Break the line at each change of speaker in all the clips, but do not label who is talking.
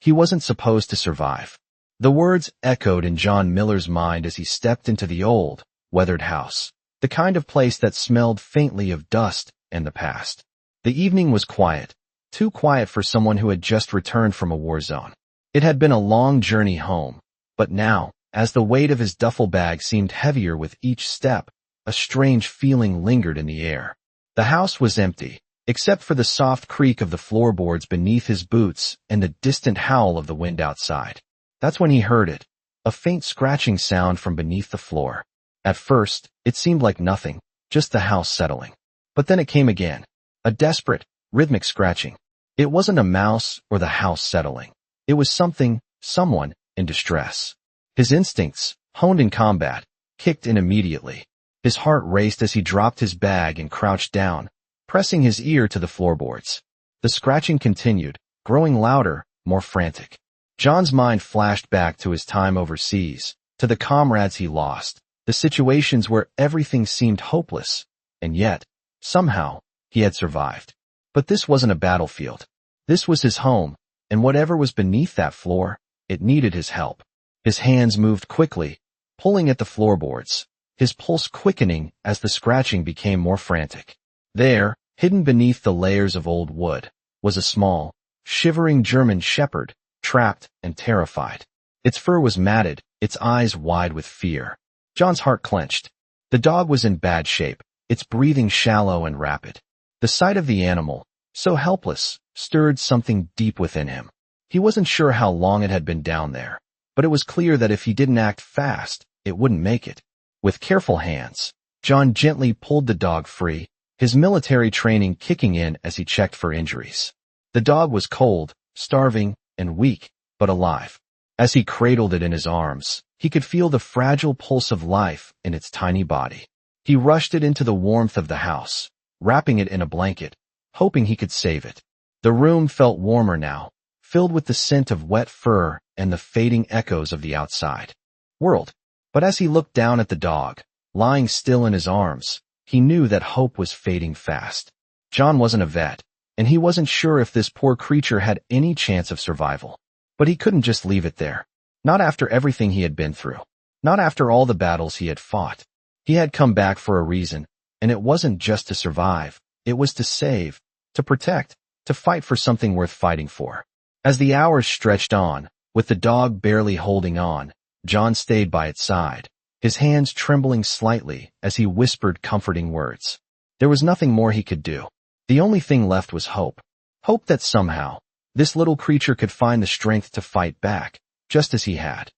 He wasn't supposed to survive. The words echoed in John Miller's mind as he stepped into the old, weathered house, the kind of place that smelled faintly of dust and the past. The evening was quiet, too quiet for someone who had just returned from a war zone. It had been a long journey home, but now, as the weight of his duffel bag seemed heavier with each step, a strange feeling lingered in the air. The house was empty, except for the soft creak of the floorboards beneath his boots and the distant howl of the wind outside. That's when he heard it, a faint scratching sound from beneath the floor. At first, it seemed like nothing, just the house settling. But then it came again, a desperate, rhythmic scratching. It wasn't a mouse or the house settling. It was someone, in distress. His instincts, honed in combat, kicked in immediately. His heart raced as he dropped his bag and crouched down, pressing his ear to the floorboards. The scratching continued, growing louder, more frantic. John's mind flashed back to his time overseas, to the comrades he lost, the situations where everything seemed hopeless, and yet, somehow, he had survived. But this wasn't a battlefield. This was his home, and whatever was beneath that floor, it needed his help. His hands moved quickly, pulling at the floorboards, his pulse quickening as the scratching became more frantic. There, hidden beneath the layers of old wood, was a small, shivering German shepherd, trapped and terrified. Its fur was matted, its eyes wide with fear. John's heart clenched. The dog was in bad shape, its breathing shallow and rapid. The sight of the animal, so helpless, stirred something deep within him. He wasn't sure how long it had been down there, but it was clear that if he didn't act fast, it wouldn't make it. With careful hands, John gently pulled the dog free, his military training kicking in as he checked for injuries. The dog was cold, starving, and weak, but alive. As he cradled it in his arms, he could feel the fragile pulse of life in its tiny body. He rushed it into the warmth of the house, wrapping it in a blanket, hoping he could save it. The room felt warmer now, filled with the scent of wet fur and the fading echoes of the outside world. But as he looked down at the dog, lying still in his arms, he knew that hope was fading fast. John wasn't a vet, and he wasn't sure if this poor creature had any chance of survival. But he couldn't just leave it there. Not after everything he had been through. Not after all the battles he had fought. He had come back for a reason, and it wasn't just to survive. It was to save, to protect, to fight for something worth fighting for. As the hours stretched on, with the dog barely holding on, John stayed by its side, his hands trembling slightly as he whispered comforting words. There was nothing more he could do. The only thing left was hope. Hope that somehow, this little creature could find the strength to fight back, just as he had.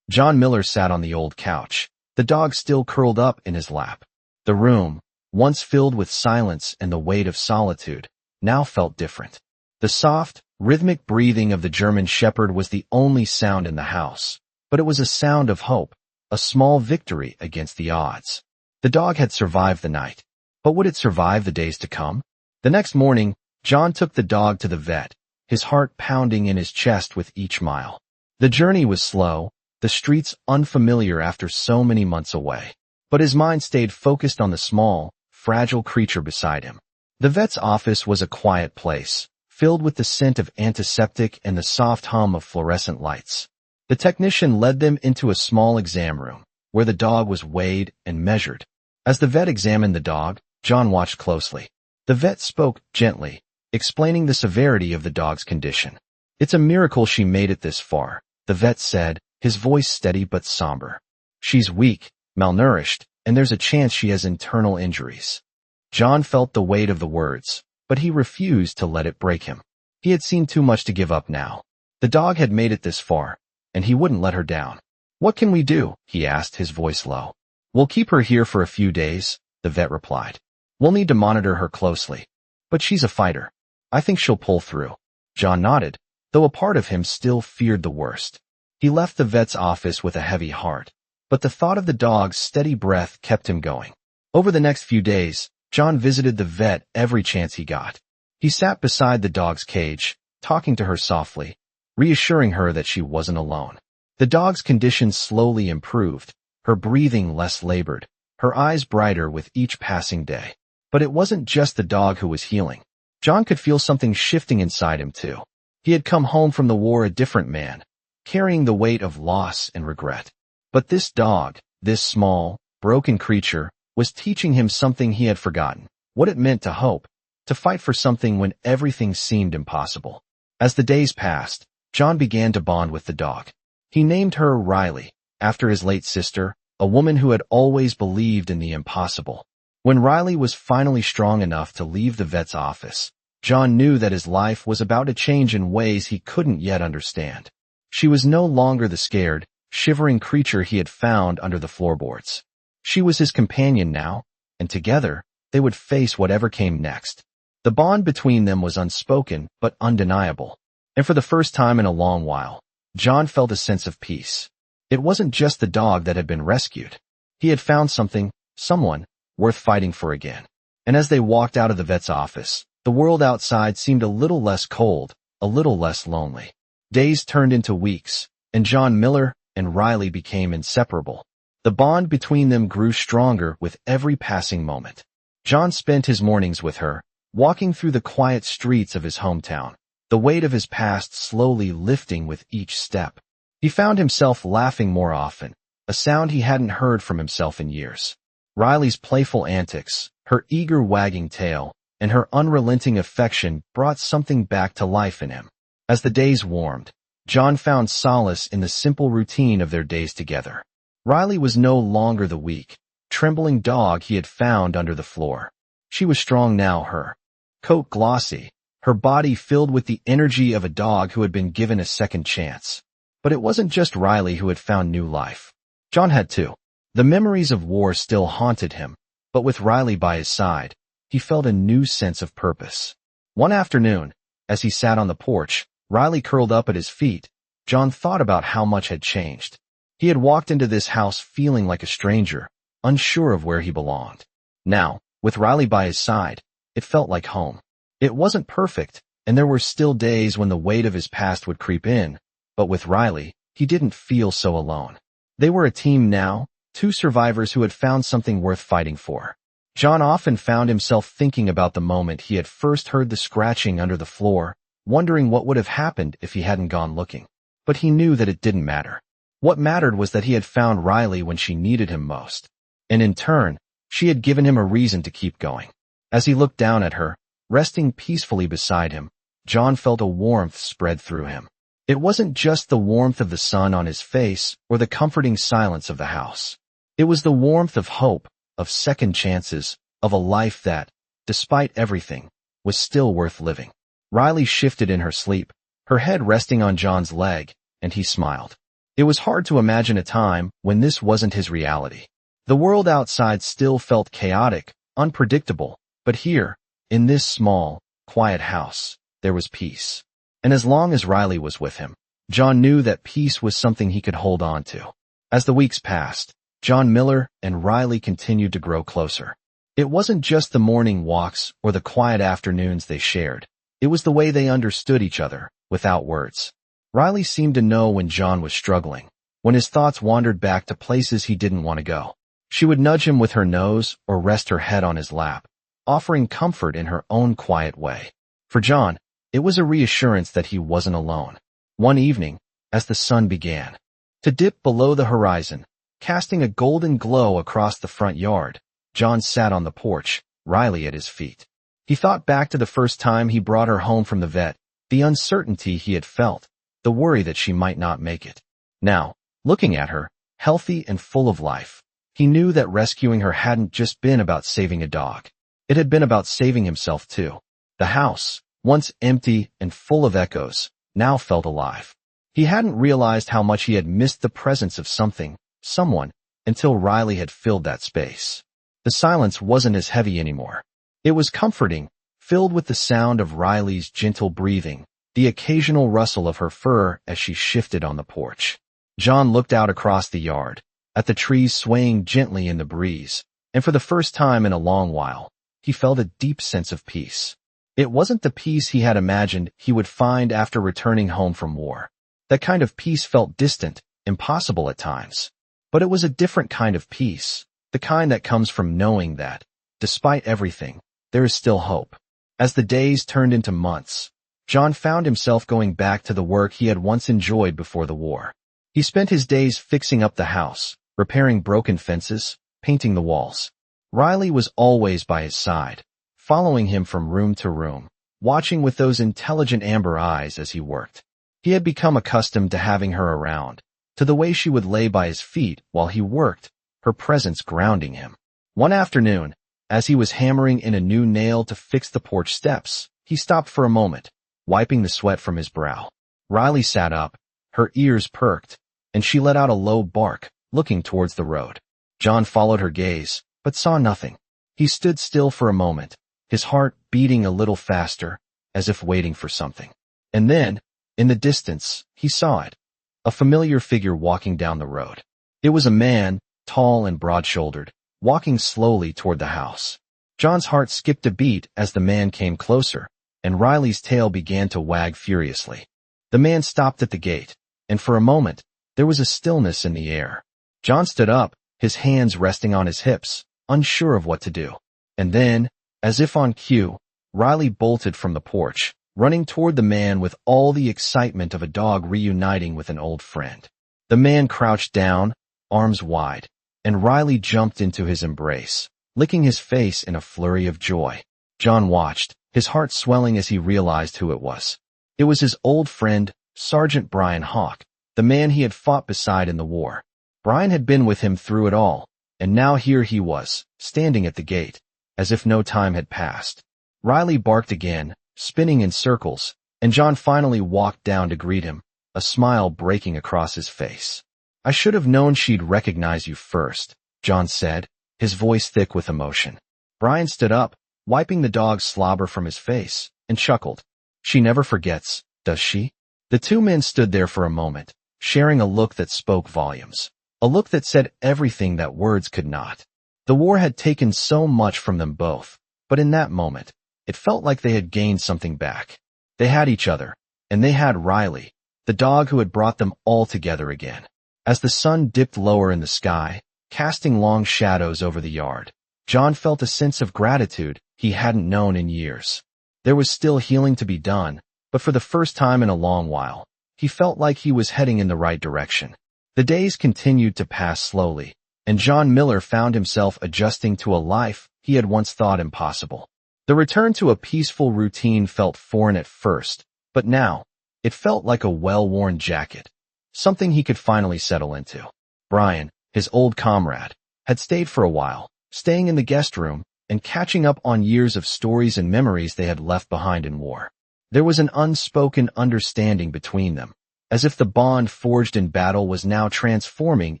John Miller sat on the old couch, the dog still curled up in his lap. The room, once filled with silence and the weight of solitude, now felt different. The soft, rhythmic breathing of the German shepherd was the only sound in the house, but it was a sound of hope, a small victory against the odds. The dog had survived the night, but would it survive the days to come? The next morning, John took the dog to the vet, his heart pounding in his chest with each mile. The journey was slow, the streets unfamiliar after so many months away, but his mind stayed focused on the small, fragile creature beside him. The vet's office was a quiet place, filled with the scent of antiseptic and the soft hum of fluorescent lights. The technician led them into a small exam room, where the dog was weighed and measured. As the vet examined the dog, John watched closely. The vet spoke gently, explaining the severity of the dog's condition. "It's a miracle she made it this far," the vet said, his voice steady but somber. "She's weak, malnourished, and there's a chance she has internal injuries." John felt the weight of the words, but he refused to let it break him. He had seen too much to give up now. The dog had made it this far, and he wouldn't let her down. "What can we do?" he asked, his voice low. "We'll keep her here for a few days," the vet replied. "We'll need to monitor her closely. But she's a fighter. I think she'll pull through." John nodded, though a part of him still feared the worst. He left the vet's office with a heavy heart, but the thought of the dog's steady breath kept him going. Over the next few days, John visited the vet every chance he got. He sat beside the dog's cage, talking to her softly, reassuring her that she wasn't alone. The dog's condition slowly improved, her breathing less labored, her eyes brighter with each passing day. But it wasn't just the dog who was healing. John could feel something shifting inside him too. He had come home from the war a different man, carrying the weight of loss and regret. But this dog, this small, broken creature, was teaching him something he had forgotten, what it meant to hope, to fight for something when everything seemed impossible. As the days passed, John began to bond with the dog. He named her Riley, after his late sister, a woman who had always believed in the impossible. When Riley was finally strong enough to leave the vet's office, John knew that his life was about to change in ways he couldn't yet understand. She was no longer the scared, shivering creature he had found under the floorboards. She was his companion now, and together, they would face whatever came next. The bond between them was unspoken but undeniable, and for the first time in a long while, John felt a sense of peace. It wasn't just the dog that had been rescued. He had found something, someone, worth fighting for again. And as they walked out of the vet's office, the world outside seemed a little less cold, a little less lonely. Days turned into weeks, and John Miller and Riley became inseparable. The bond between them grew stronger with every passing moment. John spent his mornings with her, walking through the quiet streets of his hometown, the weight of his past slowly lifting with each step. He found himself laughing more often, a sound he hadn't heard from himself in years. Riley's playful antics, her eager wagging tail, and her unrelenting affection brought something back to life in him. As the days warmed, John found solace in the simple routine of their days together. Riley was no longer the weak, trembling dog he had found under the floor. She was strong now, her coat glossy, her body filled with the energy of a dog who had been given a second chance. But it wasn't just Riley who had found new life. John had too. The memories of war still haunted him, but with Riley by his side, he felt a new sense of purpose. One afternoon, as he sat on the porch, Riley curled up at his feet, John thought about how much had changed. He had walked into this house feeling like a stranger, unsure of where he belonged. Now, with Riley by his side, it felt like home. It wasn't perfect, and there were still days when the weight of his past would creep in, but with Riley, he didn't feel so alone. They were a team now, two survivors who had found something worth fighting for. John often found himself thinking about the moment he had first heard the scratching under the floor, wondering what would have happened if he hadn't gone looking. But he knew that it didn't matter. What mattered was that he had found Riley when she needed him most. And in turn, she had given him a reason to keep going. As he looked down at her, resting peacefully beside him, John felt a warmth spread through him. It wasn't just the warmth of the sun on his face or the comforting silence of the house. It was the warmth of hope, of second chances, of a life that, despite everything, was still worth living. Riley shifted in her sleep, her head resting on John's leg, and he smiled. It was hard to imagine a time when this wasn't his reality. The world outside still felt chaotic, unpredictable, but here, in this small, quiet house, there was peace. And as long as Riley was with him, John knew that peace was something he could hold on to. As the weeks passed, John Miller and Riley continued to grow closer. It wasn't just the morning walks or the quiet afternoons they shared. It was the way they understood each other, without words. Riley seemed to know when John was struggling, when his thoughts wandered back to places he didn't want to go. She would nudge him with her nose or rest her head on his lap, offering comfort in her own quiet way. For John, it was a reassurance that he wasn't alone. One evening, as the sun began to dip below the horizon, casting a golden glow across the front yard, John sat on the porch, Riley at his feet. He thought back to the first time he brought her home from the vet, the uncertainty he had felt, the worry that she might not make it. Now, looking at her, healthy and full of life, he knew that rescuing her hadn't just been about saving a dog. It had been about saving himself too. The house, once empty and full of echoes, now felt alive. He hadn't realized how much he had missed the presence of something, someone, until Riley had filled that space. The silence wasn't as heavy anymore. It was comforting, filled with the sound of Riley's gentle breathing, the occasional rustle of her fur as she shifted on the porch. John looked out across the yard, at the trees swaying gently in the breeze, and for the first time in a long while, he felt a deep sense of peace. It wasn't the peace he had imagined he would find after returning home from war. That kind of peace felt distant, impossible at times. But it was a different kind of peace, the kind that comes from knowing that, despite everything, there is still hope. As the days turned into months, John found himself going back to the work he had once enjoyed before the war. He spent his days fixing up the house, repairing broken fences, painting the walls. Riley was always by his side, following him from room to room, watching with those intelligent amber eyes as he worked. He had become accustomed to having her around, to the way she would lay by his feet while he worked, her presence grounding him. One afternoon, as he was hammering in a new nail to fix the porch steps, he stopped for a moment, wiping the sweat from his brow. Riley sat up, her ears perked, and she let out a low bark, looking towards the road. John followed her gaze, but saw nothing. He stood still for a moment, his heart beating a little faster, as if waiting for something. And then, in the distance, he saw it. A familiar figure walking down the road. It was a man, tall and broad-shouldered, walking slowly toward the house. John's heart skipped a beat as the man came closer, and Riley's tail began to wag furiously. The man stopped at the gate, and for a moment, there was a stillness in the air. John stood up, his hands resting on his hips, unsure of what to do. And then, as if on cue, Riley bolted from the porch, running toward the man with all the excitement of a dog reuniting with an old friend. The man crouched down, arms wide, and Riley jumped into his embrace, licking his face in a flurry of joy. John watched, his heart swelling as he realized who it was. It was his old friend, Sergeant Brian Hawk, the man he had fought beside in the war. Brian had been with him through it all, and now here he was, standing at the gate, as if no time had passed. Riley barked again, spinning in circles, and John finally walked down to greet him, a smile breaking across his face. "I should have known she'd recognize you first," John said, his voice thick with emotion. Brian stood up, wiping the dog's slobber from his face, and chuckled. "She never forgets, does she?" The two men stood there for a moment, sharing a look that spoke volumes. A look that said everything that words could not. The war had taken so much from them both, but in that moment, it felt like they had gained something back. They had each other, and they had Riley, the dog who had brought them all together again. As the sun dipped lower in the sky, casting long shadows over the yard, John felt a sense of gratitude he hadn't known in years. There was still healing to be done, but for the first time in a long while, he felt like he was heading in the right direction. The days continued to pass slowly, and John Miller found himself adjusting to a life he had once thought impossible. The return to a peaceful routine felt foreign at first, but now, it felt like a well-worn jacket, something he could finally settle into. Brian, his old comrade, had stayed for a while, staying in the guest room and catching up on years of stories and memories they had left behind in war. There was an unspoken understanding between them, as if the bond forged in battle was now transforming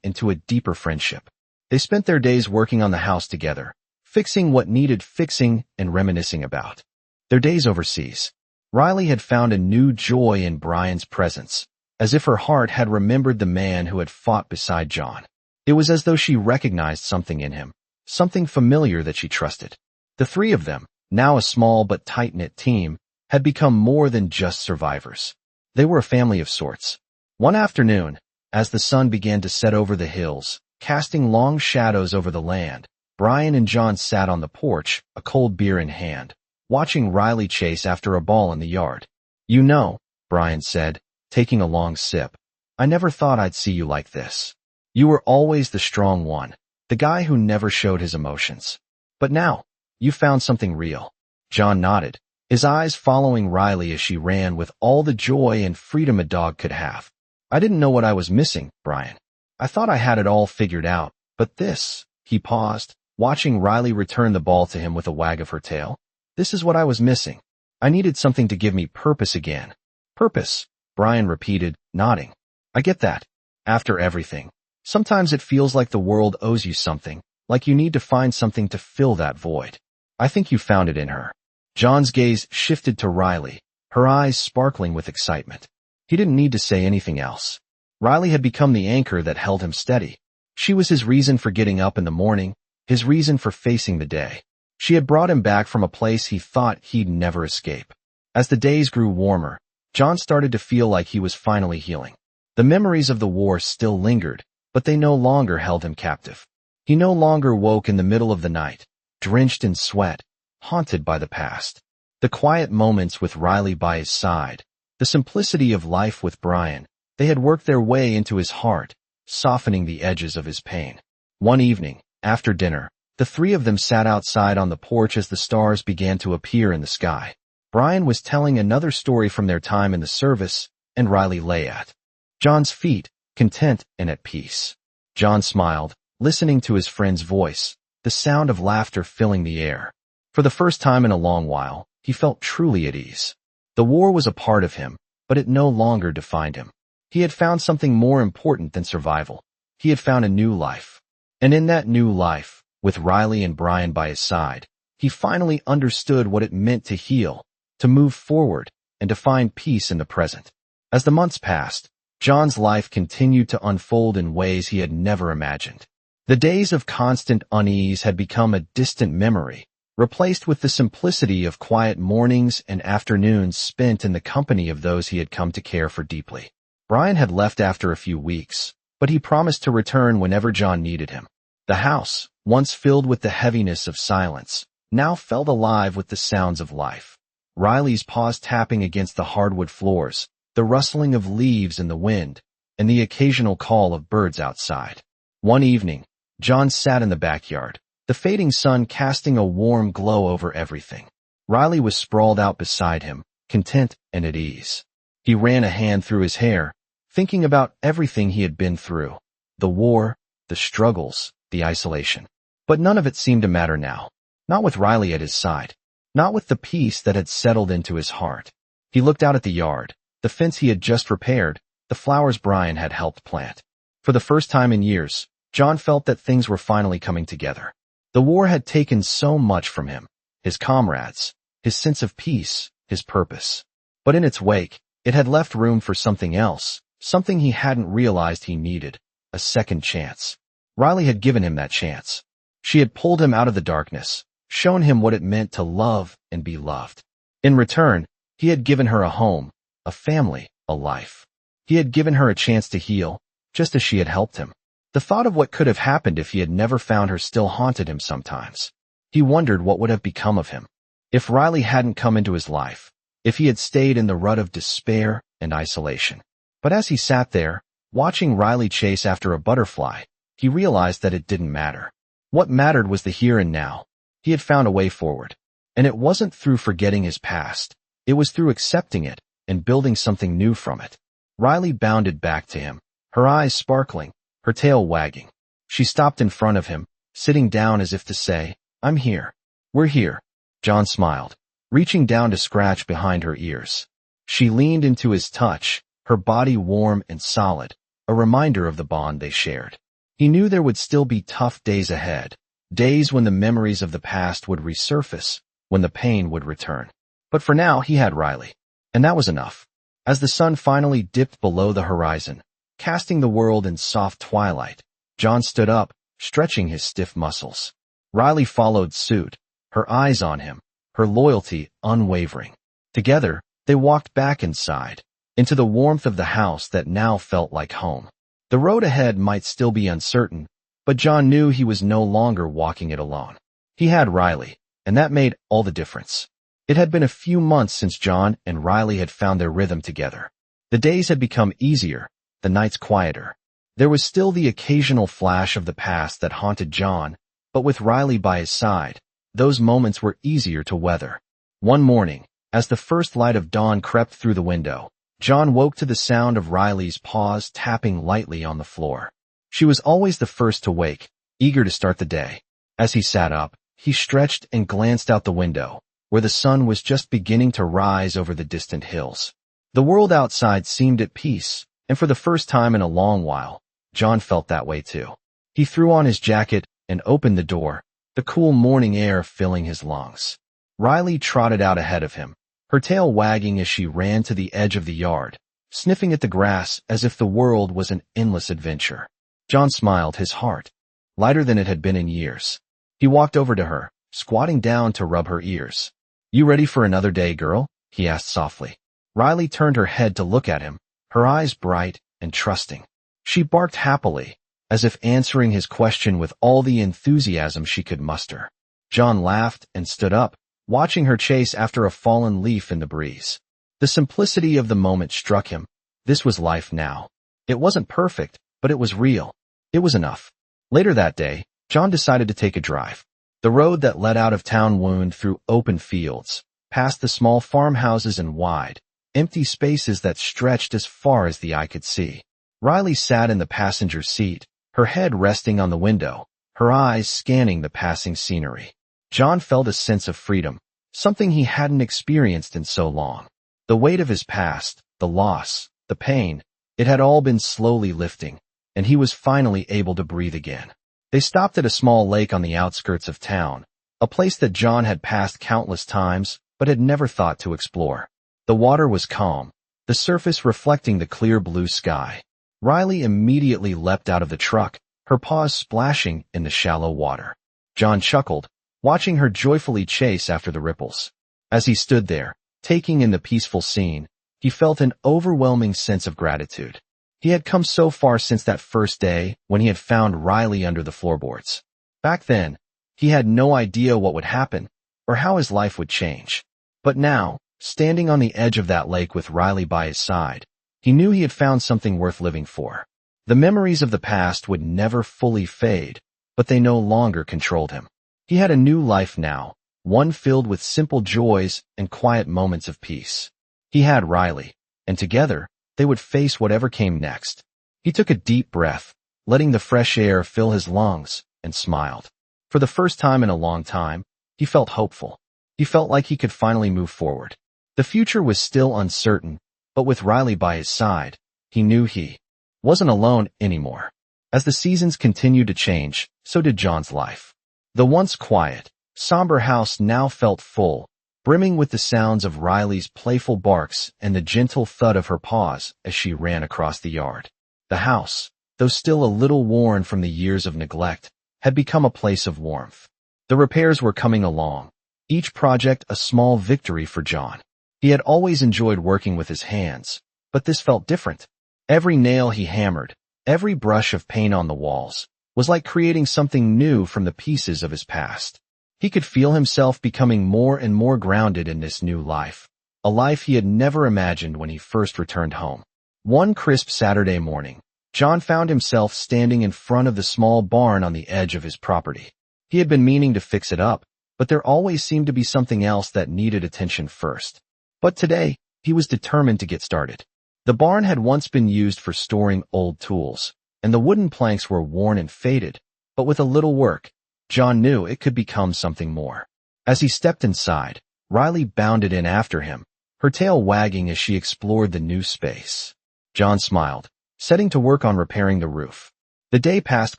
into a deeper friendship. They spent their days working on the house together, fixing what needed fixing and reminiscing about their days overseas. Riley had found a new joy in Brian's presence, as if her heart had remembered the man who had fought beside John. It was as though she recognized something in him, something familiar that she trusted. The three of them, now a small but tight-knit team, had become more than just survivors. They were a family of sorts. One afternoon, as the sun began to set over the hills, casting long shadows over the land, Brian and John sat on the porch, a cold beer in hand, watching Riley chase after a ball in the yard. "You know," Brian said, taking a long sip, "I never thought I'd see you like this. You were always the strong one, the guy who never showed his emotions. But now, you found something real." John nodded, his eyes following Riley as she ran with all the joy and freedom a dog could have. "I didn't know what I was missing, Brian. I thought I had it all figured out, but this," he paused, watching Riley return the ball to him with a wag of her tail. "This is what I was missing. I needed something to give me purpose again." "Purpose," Brian repeated, nodding. "I get that. After everything, sometimes it feels like the world owes you something, like you need to find something to fill that void. I think you found it in her." John's gaze shifted to Riley, her eyes sparkling with excitement. He didn't need to say anything else. Riley had become the anchor that held him steady. She was his reason for getting up in the morning, his reason for facing the day. She had brought him back from a place he thought he'd never escape. As the days grew warmer, John started to feel like he was finally healing. The memories of the war still lingered, but they no longer held him captive. He no longer woke in the middle of the night, drenched in sweat, haunted by the past. The quiet moments with Riley by his side, the simplicity of life with Brian, they had worked their way into his heart, softening the edges of his pain. One evening, after dinner, the three of them sat outside on the porch as the stars began to appear in the sky. Brian was telling another story from their time in the service, and Riley lay at John's feet, content and at peace. John smiled, listening to his friend's voice, the sound of laughter filling the air. For the first time in a long while, he felt truly at ease. The war was a part of him, but it no longer defined him. He had found something more important than survival. He had found a new life. And in that new life, with Riley and Brian by his side, he finally understood what it meant to heal, to move forward, and to find peace in the present. As the months passed, John's life continued to unfold in ways he had never imagined. The days of constant unease had become a distant memory, replaced with the simplicity of quiet mornings and afternoons spent in the company of those he had come to care for deeply. Brian had left after a few weeks, but he promised to return whenever John needed him. The house, once filled with the heaviness of silence, now felt alive with the sounds of life. Riley's paws tapping against the hardwood floors, the rustling of leaves in the wind, and the occasional call of birds outside. One evening, John sat in the backyard, the fading sun casting a warm glow over everything. Riley was sprawled out beside him, content and at ease. He ran a hand through his hair, thinking about everything he had been through. The war, the struggles, the isolation. But none of it seemed to matter now. Not with Riley at his side. Not with the peace that had settled into his heart. He looked out at the yard, the fence he had just repaired, the flowers Brian had helped plant. For the first time in years, John felt that things were finally coming together. The war had taken so much from him, his comrades, his sense of peace, his purpose. But in its wake, it had left room for something else, something he hadn't realized he needed, a second chance. Riley had given him that chance. She had pulled him out of the darkness, shown him what it meant to love and be loved. In return, he had given her a home, a family, a life. He had given her a chance to heal, just as she had helped him. The thought of what could have happened if he had never found her still haunted him sometimes. He wondered what would have become of him. If Riley hadn't come into his life, if he had stayed in the rut of despair and isolation. But as he sat there, watching Riley chase after a butterfly, he realized that it didn't matter. What mattered was the here and now. He had found a way forward. And it wasn't through forgetting his past. It was through accepting it and building something new from it. Riley bounded back to him, her eyes sparkling, her tail wagging. She stopped in front of him, sitting down as if to say, "I'm here. We're here." John smiled, reaching down to scratch behind her ears. She leaned into his touch, her body warm and solid, a reminder of the bond they shared. He knew there would still be tough days ahead, days when the memories of the past would resurface, when the pain would return. But for now, he had Riley. And that was enough. As the sun finally dipped below the horizon, casting the world in soft twilight, John stood up, stretching his stiff muscles. Riley followed suit, her eyes on him, her loyalty unwavering. Together, they walked back inside, into the warmth of the house that now felt like home. The road ahead might still be uncertain, but John knew he was no longer walking it alone. He had Riley, and that made all the difference. It had been a few months since John and Riley had found their rhythm together. The days had become easier, the nights quieter. There was still the occasional flash of the past that haunted John, but with Riley by his side, those moments were easier to weather. One morning, as the first light of dawn crept through the window, John woke to the sound of Riley's paws tapping lightly on the floor. She was always the first to wake, eager to start the day. As he sat up, he stretched and glanced out the window, where the sun was just beginning to rise over the distant hills. The world outside seemed at peace, and for the first time in a long while, John felt that way too. He threw on his jacket and opened the door, the cool morning air filling his lungs. Riley trotted out ahead of him, her tail wagging as she ran to the edge of the yard, sniffing at the grass as if the world was an endless adventure. John smiled, his heart lighter than it had been in years. He walked over to her, squatting down to rub her ears. "You ready for another day, girl?" he asked softly. Riley turned her head to look at him, her eyes bright and trusting. She barked happily, as if answering his question with all the enthusiasm she could muster. John laughed and stood up, watching her chase after a fallen leaf in the breeze. The simplicity of the moment struck him. This was life now. It wasn't perfect, but it was real. It was enough. Later that day, John decided to take a drive. The road that led out of town wound through open fields, past the small farmhouses and wide, empty spaces that stretched as far as the eye could see. Riley sat in the passenger seat, her head resting on the window, her eyes scanning the passing scenery. John felt a sense of freedom, something he hadn't experienced in so long. The weight of his past, the loss, the pain, it had all been slowly lifting, and he was finally able to breathe again. They stopped at a small lake on the outskirts of town, a place that John had passed countless times but had never thought to explore. The water was calm, the surface reflecting the clear blue sky. Riley immediately leapt out of the truck, her paws splashing in the shallow water. John chuckled, watching her joyfully chase after the ripples. As he stood there, taking in the peaceful scene, he felt an overwhelming sense of gratitude. He had come so far since that first day when he had found Riley under the floorboards. Back then, he had no idea what would happen or how his life would change. But now, standing on the edge of that lake with Riley by his side, he knew he had found something worth living for. The memories of the past would never fully fade, but they no longer controlled him. He had a new life now, one filled with simple joys and quiet moments of peace. He had Riley, and together, they would face whatever came next. He took a deep breath, letting the fresh air fill his lungs, and smiled. For the first time in a long time, he felt hopeful. He felt like he could finally move forward. The future was still uncertain, but with Riley by his side, he knew he wasn't alone anymore. As the seasons continued to change, so did John's life. The once quiet, somber house now felt full, brimming with the sounds of Riley's playful barks and the gentle thud of her paws as she ran across the yard. The house, though still a little worn from the years of neglect, had become a place of warmth. The repairs were coming along, each project a small victory for John. He had always enjoyed working with his hands, but this felt different. Every nail he hammered, every brush of paint on the walls, was like creating something new from the pieces of his past. He could feel himself becoming more and more grounded in this new life, a life he had never imagined when he first returned home. One crisp Saturday morning, John found himself standing in front of the small barn on the edge of his property. He had been meaning to fix it up, but there always seemed to be something else that needed attention first. But today, he was determined to get started. The barn had once been used for storing old tools, and the wooden planks were worn and faded, but with a little work, John knew it could become something more. As he stepped inside, Riley bounded in after him, her tail wagging as she explored the new space. John smiled, setting to work on repairing the roof. The day passed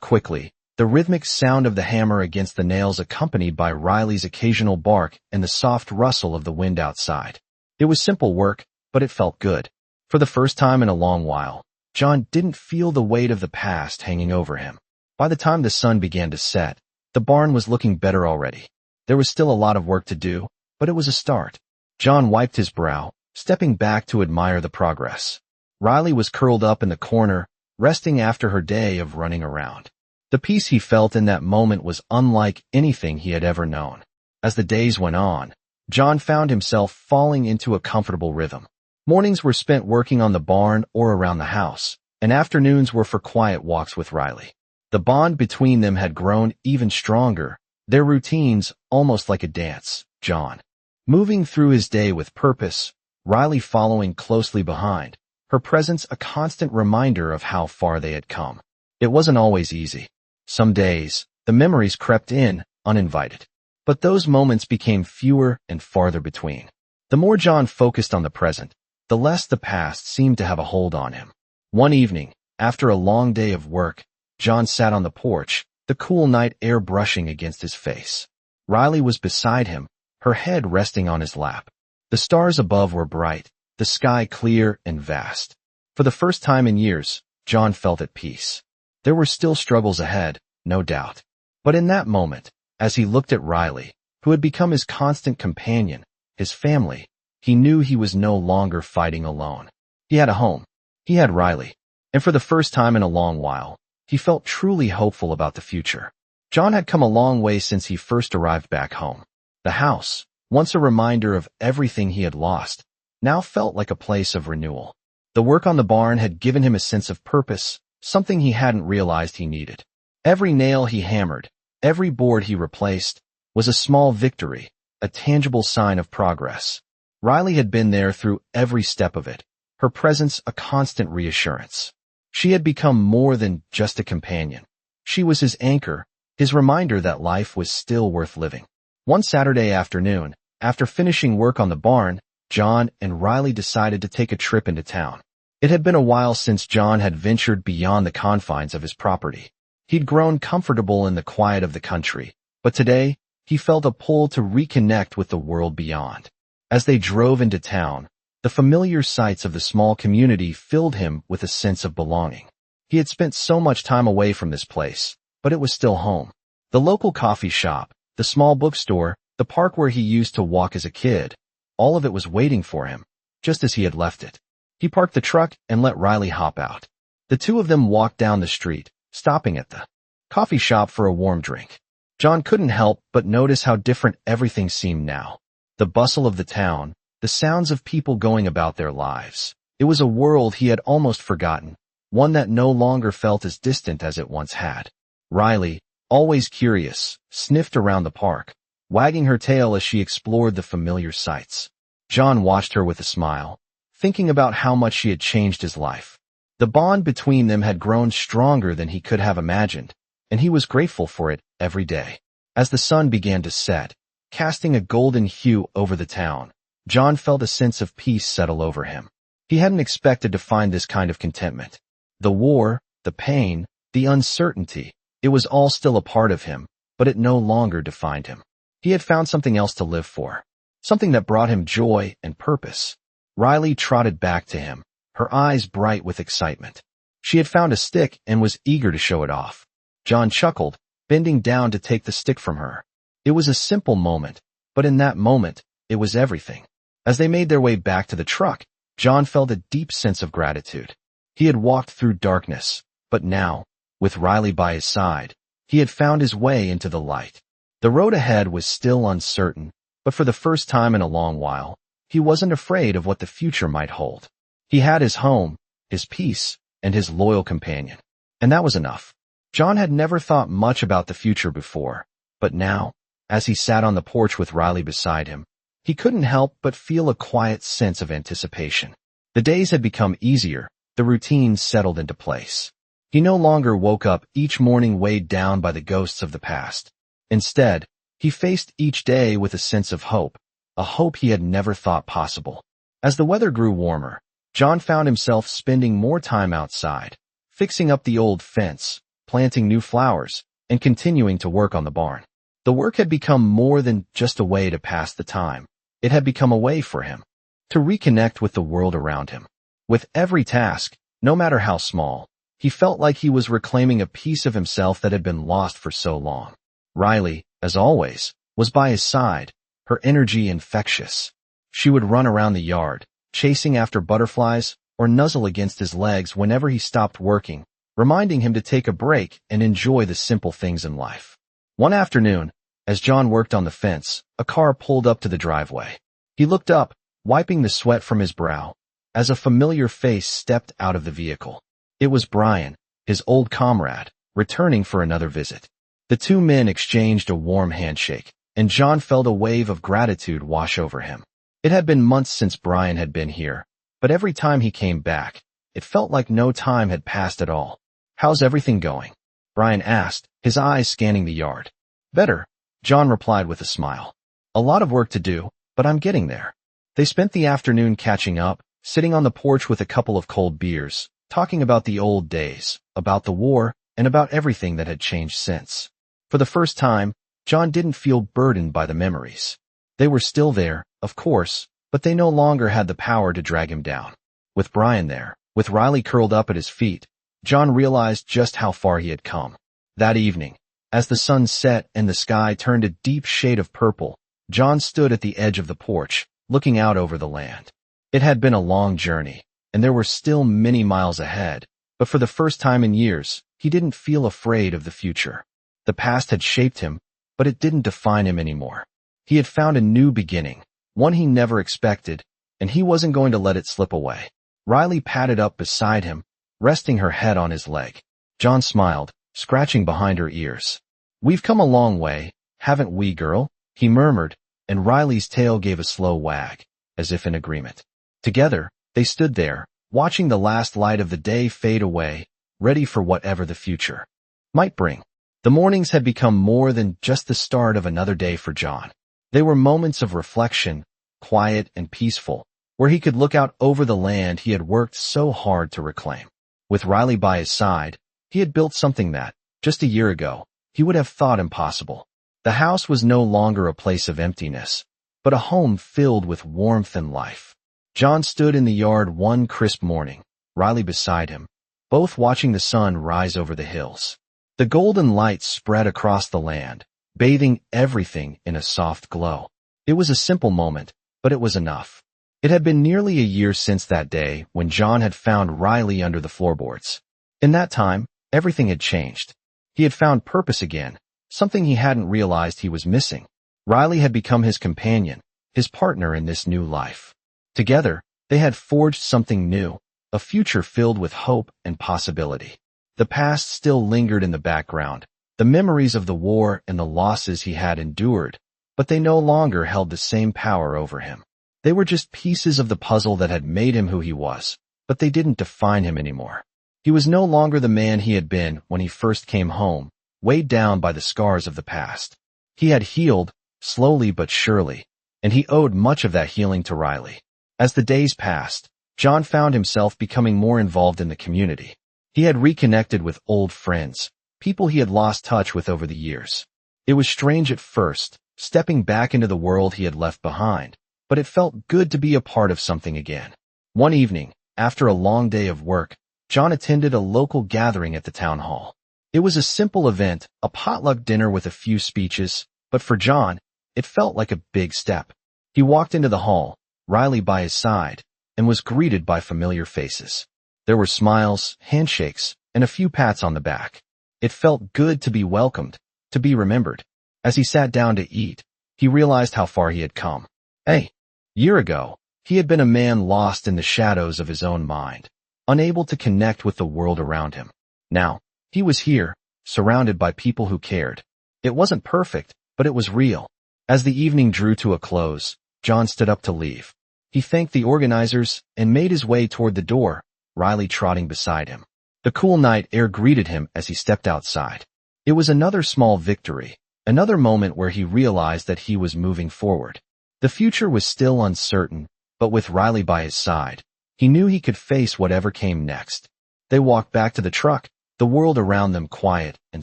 quickly, the rhythmic sound of the hammer against the nails accompanied by Riley's occasional bark and the soft rustle of the wind outside. It was simple work, but it felt good. For the first time in a long while, John didn't feel the weight of the past hanging over him. By the time the sun began to set, the barn was looking better already. There was still a lot of work to do, but it was a start. John wiped his brow, stepping back to admire the progress. Riley was curled up in the corner, resting after her day of running around. The peace he felt in that moment was unlike anything he had ever known. As the days went on, John found himself falling into a comfortable rhythm. Mornings were spent working on the barn or around the house, and afternoons were for quiet walks with Riley. The bond between them had grown even stronger, their routines almost like a dance. John moving through his day with purpose, Riley following closely behind, her presence a constant reminder of how far they had come. It wasn't always easy. Some days, the memories crept in, uninvited. But those moments became fewer and farther between. The more John focused on the present, the less the past seemed to have a hold on him. One evening, after a long day of work, John sat on the porch, the cool night air brushing against his face. Riley was beside him, her head resting on his lap. The stars above were bright, the sky clear and vast. For the first time in years, John felt at peace. There were still struggles ahead, no doubt. But in that moment, as he looked at Riley, who had become his constant companion, his family, he knew he was no longer fighting alone. He had a home. He had Riley. And for the first time in a long while, he felt truly hopeful about the future. John had come a long way since he first arrived back home. The house, once a reminder of everything he had lost, now felt like a place of renewal. The work on the barn had given him a sense of purpose, something he hadn't realized he needed. Every nail he hammered, every board he replaced, was a small victory, a tangible sign of progress. Riley had been there through every step of it, her presence a constant reassurance. She had become more than just a companion. She was his anchor, his reminder that life was still worth living. One Saturday afternoon, after finishing work on the barn, John and Riley decided to take a trip into town. It had been a while since John had ventured beyond the confines of his property. He'd grown comfortable in the quiet of the country, but today, he felt a pull to reconnect with the world beyond. As they drove into town, the familiar sights of the small community filled him with a sense of belonging. He had spent so much time away from this place, but it was still home. The local coffee shop, the small bookstore, the park where he used to walk as a kid, all of it was waiting for him, just as he had left it. He parked the truck and let Riley hop out. The two of them walked down the street, stopping at the coffee shop for a warm drink. John couldn't help but notice how different everything seemed now. The bustle of the town, the sounds of people going about their lives. It was a world he had almost forgotten, one that no longer felt as distant as it once had. Riley, always curious, sniffed around the park, wagging her tail as she explored the familiar sights. John watched her with a smile, thinking about how much she had changed his life. The bond between them had grown stronger than he could have imagined, and he was grateful for it every day. As the sun began to set, casting a golden hue over the town, John felt a sense of peace settle over him. He hadn't expected to find this kind of contentment. The war, the pain, the uncertainty, it was all still a part of him, but it no longer defined him. He had found something else to live for, something that brought him joy and purpose. Riley trotted back to him, her eyes bright with excitement. She had found a stick and was eager to show it off. John chuckled, bending down to take the stick from her. It was a simple moment, but in that moment, it was everything. As they made their way back to the truck, John felt a deep sense of gratitude. He had walked through darkness, but now, with Riley by his side, he had found his way into the light. The road ahead was still uncertain, but for the first time in a long while, he wasn't afraid of what the future might hold. He had his home, his peace, and his loyal companion. And that was enough. John had never thought much about the future before, but now, as he sat on the porch with Riley beside him, he couldn't help but feel a quiet sense of anticipation. The days had become easier, the routine settled into place. He no longer woke up each morning weighed down by the ghosts of the past. Instead, he faced each day with a sense of hope, a hope he had never thought possible. As the weather grew warmer, John found himself spending more time outside, fixing up the old fence, planting new flowers, and continuing to work on the barn. The work had become more than just a way to pass the time. It had become a way for him to reconnect with the world around him. With every task, no matter how small, he felt like he was reclaiming a piece of himself that had been lost for so long. Riley, as always, was by his side, her energy infectious. She would run around the yard, chasing after butterflies, or nuzzle against his legs whenever he stopped working, reminding him to take a break and enjoy the simple things in life. One afternoon, as John worked on the fence, a car pulled up to the driveway. He looked up, wiping the sweat from his brow, as a familiar face stepped out of the vehicle. It was Brian, his old comrade, returning for another visit. The two men exchanged a warm handshake, and John felt a wave of gratitude wash over him. It had been months since Brian had been here, but every time he came back, it felt like no time had passed at all. "How's everything going?" Brian asked, his eyes scanning the yard. "Better," John replied with a smile. "A lot of work to do, but I'm getting there." They spent the afternoon catching up, sitting on the porch with a couple of cold beers, talking about the old days, about the war, and about everything that had changed since. For the first time, John didn't feel burdened by the memories. They were still there, of course, but they no longer had the power to drag him down. With Brian there, with Riley curled up at his feet, John realized just how far he had come. That evening, as the sun set and the sky turned a deep shade of purple, John stood at the edge of the porch, looking out over the land. It had been a long journey, and there were still many miles ahead, but for the first time in years, he didn't feel afraid of the future. The past had shaped him, but it didn't define him anymore. He had found a new beginning, one he never expected, and he wasn't going to let it slip away. Riley padded up beside him, resting her head on his leg. John smiled, scratching behind her ears. "We've come a long way, haven't we, girl?" he murmured, and Riley's tail gave a slow wag, as if in agreement. Together, they stood there, watching the last light of the day fade away, ready for whatever the future might bring. The mornings had become more than just the start of another day for John. They were moments of reflection, quiet and peaceful, where he could look out over the land he had worked so hard to reclaim. With Riley by his side, he had built something that, just a year ago, he would have thought impossible. The house was no longer a place of emptiness, but a home filled with warmth and life. John stood in the yard one crisp morning, Riley beside him, both watching the sun rise over the hills. The golden light spread across the land, bathing everything in a soft glow. It was a simple moment, but it was enough. It had been nearly a year since that day when John had found Riley under the floorboards. In that time, everything had changed. He had found purpose again, something he hadn't realized he was missing. Riley had become his companion, his partner in this new life. Together, they had forged something new, a future filled with hope and possibility. The past still lingered in the background, the memories of the war and the losses he had endured, but they no longer held the same power over him. They were just pieces of the puzzle that had made him who he was, but they didn't define him anymore. He was no longer the man he had been when he first came home, weighed down by the scars of the past. He had healed, slowly but surely, and he owed much of that healing to Riley. As the days passed, John found himself becoming more involved in the community. He had reconnected with old friends, people he had lost touch with over the years. It was strange at first, stepping back into the world he had left behind, but it felt good to be a part of something again. One evening, after a long day of work, John attended a local gathering at the town hall. It was a simple event, a potluck dinner with a few speeches, but for John, it felt like a big step. He walked into the hall, Riley by his side, and was greeted by familiar faces. There were smiles, handshakes, and a few pats on the back. It felt good to be welcomed, to be remembered. As he sat down to eat, he realized how far he had come. A year ago, he had been a man lost in the shadows of his own mind, unable to connect with the world around him. Now, he was here, surrounded by people who cared. It wasn't perfect, but it was real. As the evening drew to a close, John stood up to leave. He thanked the organizers and made his way toward the door, Riley trotting beside him. The cool night air greeted him as he stepped outside. It was another small victory, another moment where he realized that he was moving forward. The future was still uncertain, but with Riley by his side, he knew he could face whatever came next. They walked back to the truck, the world around them quiet and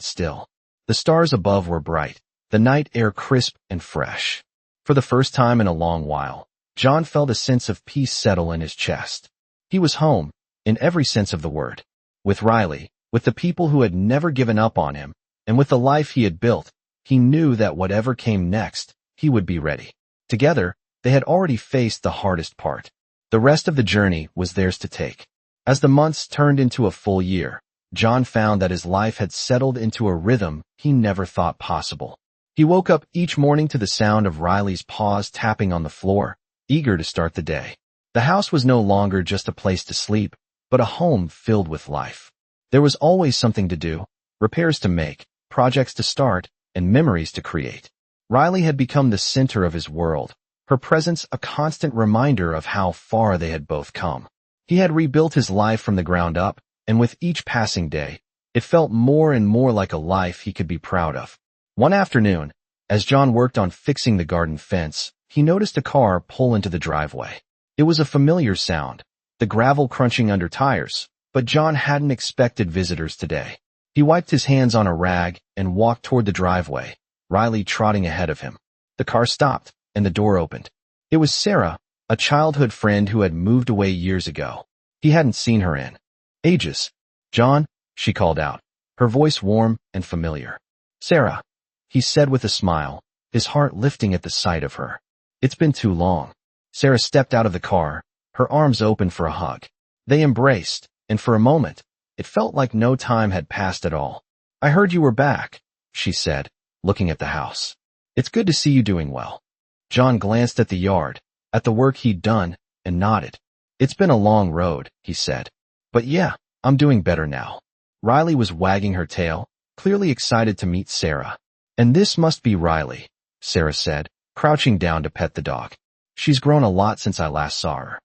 still. The stars above were bright, the night air crisp and fresh. For the first time in a long while, John felt a sense of peace settle in his chest. He was home, in every sense of the word. With Riley, with the people who had never given up on him, and with the life he had built, he knew that whatever came next, he would be ready. Together, they had already faced the hardest part. The rest of the journey was theirs to take. As the months turned into a full year, John found that his life had settled into a rhythm he never thought possible. He woke up each morning to the sound of Riley's paws tapping on the floor, eager to start the day. The house was no longer just a place to sleep, but a home filled with life. There was always something to do, repairs to make, projects to start, and memories to create. Riley had become the center of his world, her presence a constant reminder of how far they had both come. He had rebuilt his life from the ground up, and with each passing day, it felt more and more like a life he could be proud of. One afternoon, as John worked on fixing the garden fence, he noticed a car pull into the driveway. It was a familiar sound, the gravel crunching under tires, but John hadn't expected visitors today. He wiped his hands on a rag and walked toward the driveway, Riley trotting ahead of him. The car stopped, and the door opened. It was Sarah, a childhood friend who had moved away years ago. He hadn't seen her in ages. "John," she called out, her voice warm and familiar. "Sarah," he said with a smile, his heart lifting at the sight of her. "It's been too long." Sarah stepped out of the car, her arms open for a hug. They embraced, and for a moment, it felt like no time had passed at all. "I heard you were back," she said, looking at the house. "It's good to see you doing well." John glanced at the yard, at the work he'd done, and nodded. It's been a long road, he said. But yeah, I'm doing better now. Riley was wagging her tail, clearly excited to meet Sarah. And this must be Riley, Sarah said, crouching down to pet the dog. She's grown a lot since I last saw her.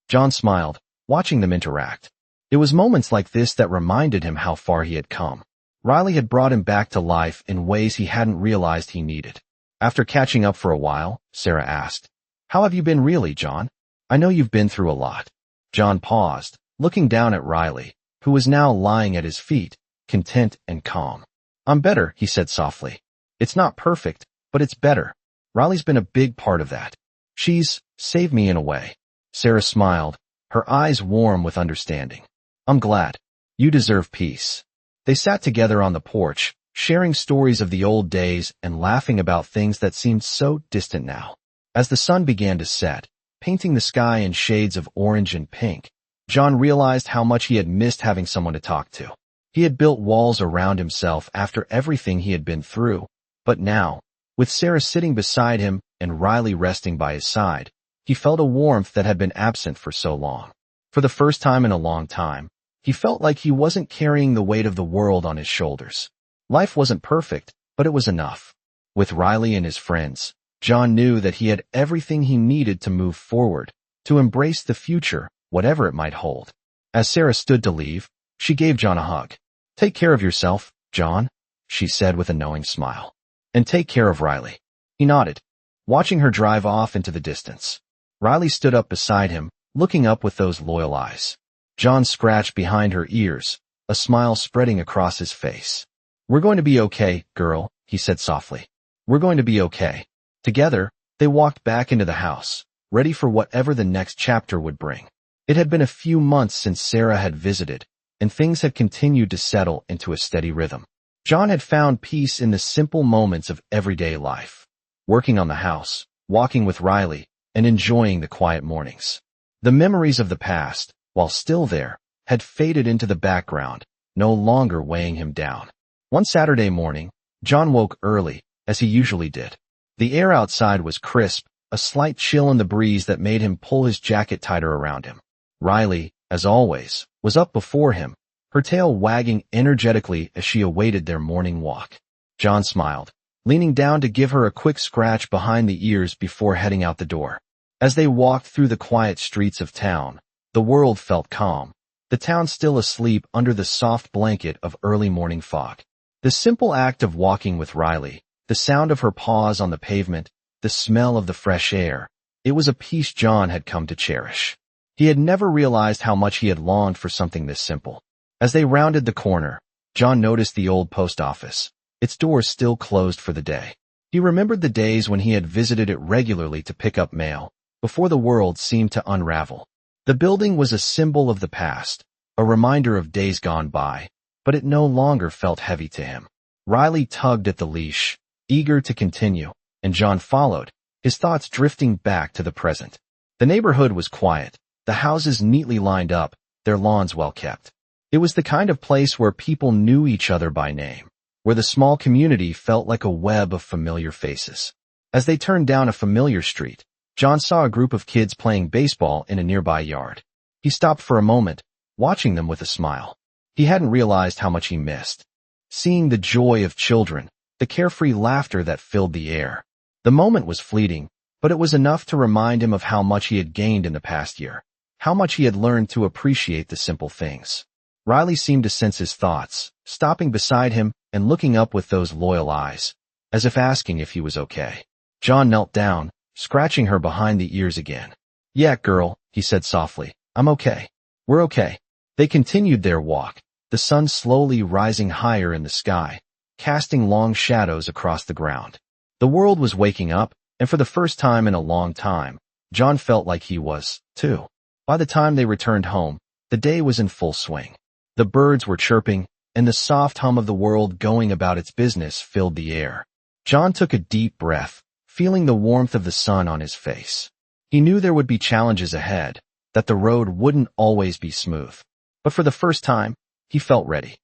John smiled, watching them interact. It was moments like this that reminded him how far he had come. Riley had brought him back to life in ways he hadn't realized he needed. After catching up for a while, Sarah asked, "How have you been really, John? I know you've been through a lot." John paused, looking down at Riley, who was now lying at his feet, content and calm. "I'm better," he said softly. "It's not perfect, but it's better. Riley's been a big part of that. She's saved me in a way." Sarah smiled, her eyes warm with understanding. "I'm glad. You deserve peace." They sat together on the porch, sharing stories of the old days and laughing about things that seemed so distant now. As the sun began to set, painting the sky in shades of orange and pink, John realized how much he had missed having someone to talk to. He had built walls around himself after everything he had been through, but now, with Sarah sitting beside him and Riley resting by his side, he felt a warmth that had been absent for so long. For the first time in a long time, he felt like he wasn't carrying the weight of the world on his shoulders. Life wasn't perfect, but it was enough. With Riley and his friends, John knew that he had everything he needed to move forward, to embrace the future, whatever it might hold. As Sarah stood to leave, she gave John a hug. "Take care of yourself, John," she said with a knowing smile. "And take care of Riley." He nodded, watching her drive off into the distance. Riley stood up beside him, looking up with those loyal eyes. John scratched behind her ears, a smile spreading across his face. "We're going to be okay, girl," he said softly. "We're going to be okay." Together, they walked back into the house, ready for whatever the next chapter would bring. It had been a few months since Sarah had visited, and things had continued to settle into a steady rhythm. John had found peace in the simple moments of everyday life, working on the house, walking with Riley, and enjoying the quiet mornings. The memories of the past, while still there, had faded into the background, no longer weighing him down. One Saturday morning, John woke early, as he usually did. The air outside was crisp, a slight chill in the breeze that made him pull his jacket tighter around him. Riley, as always, was up before him, her tail wagging energetically as she awaited their morning walk. John smiled, leaning down to give her a quick scratch behind the ears before heading out the door. As they walked through the quiet streets of town, the world felt calm, the town still asleep under the soft blanket of early morning fog. The simple act of walking with Riley, the sound of her paws on the pavement, the smell of the fresh air, it was a peace John had come to cherish. He had never realized how much he had longed for something this simple. As they rounded the corner, John noticed the old post office, its doors still closed for the day. He remembered the days when he had visited it regularly to pick up mail, before the world seemed to unravel. The building was a symbol of the past, a reminder of days gone by, but it no longer felt heavy to him. Riley tugged at the leash, eager to continue, and John followed, his thoughts drifting back to the present. The neighborhood was quiet, the houses neatly lined up, their lawns well kept. It was the kind of place where people knew each other by name, where the small community felt like a web of familiar faces. As they turned down a familiar street, John saw a group of kids playing baseball in a nearby yard. He stopped for a moment, watching them with a smile. He hadn't realized how much he missed. Seeing the joy of children, the carefree laughter that filled the air. The moment was fleeting, but it was enough to remind him of how much he had gained in the past year, how much he had learned to appreciate the simple things. Riley seemed to sense his thoughts, stopping beside him and looking up with those loyal eyes, as if asking if he was okay. John knelt down, scratching her behind the ears again. "Yeah, girl," he said softly. "I'm okay. We're okay." They continued their walk, the sun slowly rising higher in the sky, casting long shadows across the ground. The world was waking up, and for the first time in a long time, John felt like he was, too. By the time they returned home, the day was in full swing. The birds were chirping, and the soft hum of the world going about its business filled the air. John took a deep breath, feeling the warmth of the sun on his face. He knew there would be challenges ahead, that the road wouldn't always be smooth. But for the first time, he felt ready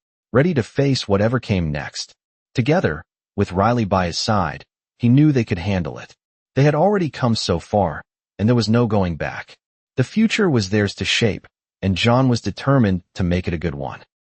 to face whatever came next. Together, with Riley by his side, he knew they could handle it. They had already come so far, and there was no going back. The future was theirs to shape, and John was determined to make it a good one.